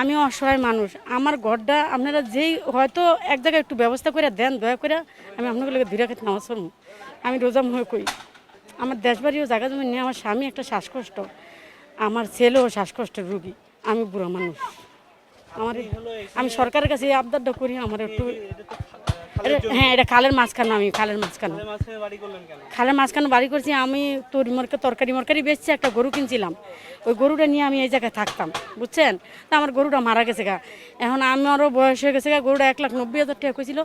আমি অসহায় মানুষ, আমার ঘরটা আপনারা যেই হয়তো এক জায়গায় একটু ব্যবস্থা করে দেন দয়া করে, আমি আপনাকে দুই রাখাত নামাজ পড়ব। আমি রোজা হয়ে কই, আমার দেশবাড়িও জায়গা জমি নিয়ে, আমার স্বামী একটা শ্বাসকষ্ট, আমার ছেলেও শ্বাসকষ্টের রুগী, আমি বুড়ো মানুষ। আমার আমি সরকারের কাছে এই আবদারটা করি, আমার একটু হ্যাঁ, এটা খালের মাঝখানে, আমি খালের মাঝখানে খালের মাঝখানে বাড়ি করছি। আমি তরকারি মরকারি বেচছি, একটা গরু কিনছিলাম, ওই গরুটা নিয়ে আমি এই জায়গায় থাকতাম, বুঝছেন। তা আমার গরুটা মারা গেছে গা, এখন আমারও বয়স হয়ে গেছে গা, গরুটা 1,90,000 টাকা কইছিল।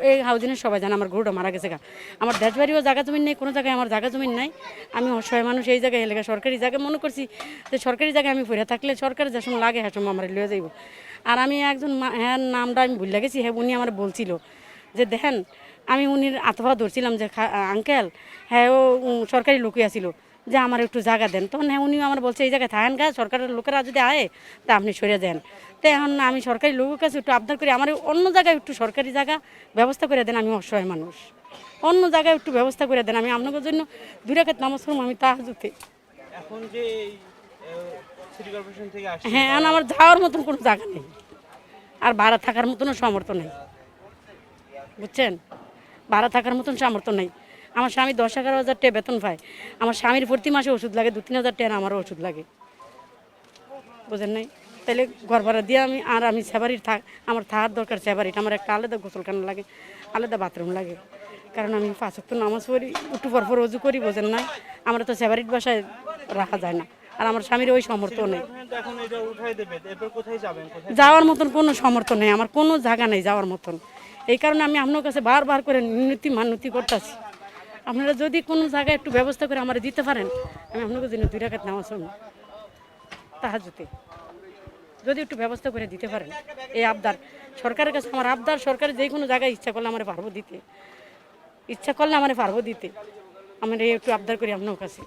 এই হাউজিনের সবাই জানে আমার গরুটা মারা গেছে গা। আমার দেশ বাড়িও জায়গা জমিন নেই, কোনো জায়গায় আমার জায়গা জমিন নাই, আমি অসহায় মানুষ। এই জায়গায় এলাকা সরকারি জায়গায় মনে করছি যে সরকারি জায়গায় আমি পড়ে থাকলে সরকারের যে সময় লাগে হ্যাঁ সময় আমার লয়ে যাইব। আর আমি একজন হ্যাঁ নামটা আমি ভুলে গেছি, হ্যাঁ উনি আমার বলছিল যে দেখেন, আমি উনির আতফা ধরছিলাম যে আঙ্কেল হ্যাঁ ও সরকারি লোকই আসিল, যে আমার একটু জায়গা দেন। তখন হ্যাঁ উনিও আমার বলছে এই জায়গায় থাকেন গা, সরকারের লোকেরা যদি আয় তা আপনি সরে দেন। তো এখন আমি সরকারি লোকের কাছে একটু আবদার করি, আমার অন্য জায়গায় একটু সরকারি জায়গা ব্যবস্থা করে দেন, আমি অসহায় মানুষ, অন্য জায়গায় একটু ব্যবস্থা করে দেন, আমি আপনাদের জন্য 2 রাকাত নামাজ পড়ব, আমি তাহাজ্জুদে। এখন যে সিটি কর্পোরেশন থেকে আসছে, হ্যাঁ, এখন আমার যাওয়ার মতন কোনো জায়গা নেই, আর ভাড়া থাকার মতনও সামর্থ্য নেই, বুঝছেন। ভাড়া থাকার মতন সামর্থ্য নেই। আমার স্বামী 10-11 হাজার টাকা বেতন পায়, আমার স্বামীর প্রতি মাসে ওষুধ লাগে 2-3 হাজার টাকা, আমারও ওষুধ লাগে, বুঝেন নাই। তাহলে ঘর ভাড়া দিয়ে আমি সেবারির আমার থাকার দরকার সেবারিট, আমার একটা আলাদা গোসলখানা লাগে, আলাদা বাথরুম লাগে, কারণ আমি 5 ওয়াক্ত নামাজ পড়ি, একটু পর অজু করি, বোঝেন নাই। আমরা তো সেবারিট বাসায় রাখা যায় না, আর আমার স্বামীর ওই সামর্থ্য নেই, এখন এটা উঠাই দেবে, এরপর কোথায় যাবেন? যাওয়ার মতন কোনো সামর্থ্য নেই, আমার কোনো জায়গা নেই যাওয়ার মতন। এই কারণে আমি আপনার কাছে বারবার করে মান্যতি করতেছি, আপনারা যদি কোনো জায়গায় একটু ব্যবস্থা করে আমার দিতে পারেন, আমি আপনাকে জন্য 2 রাকাত নামাজ পড়ব তাহাজ্জুদে, যদি একটু ব্যবস্থা করে দিতে পারেন। এই আবদার সরকারের কাছে আমার আবদার, সরকারের যে কোনো জায়গায় ইচ্ছা করলে আমার পারবো দিতে, ইচ্ছা করলে আমার পারবো দিতে, আমার এই একটু আবদার করি আপনার কাছে।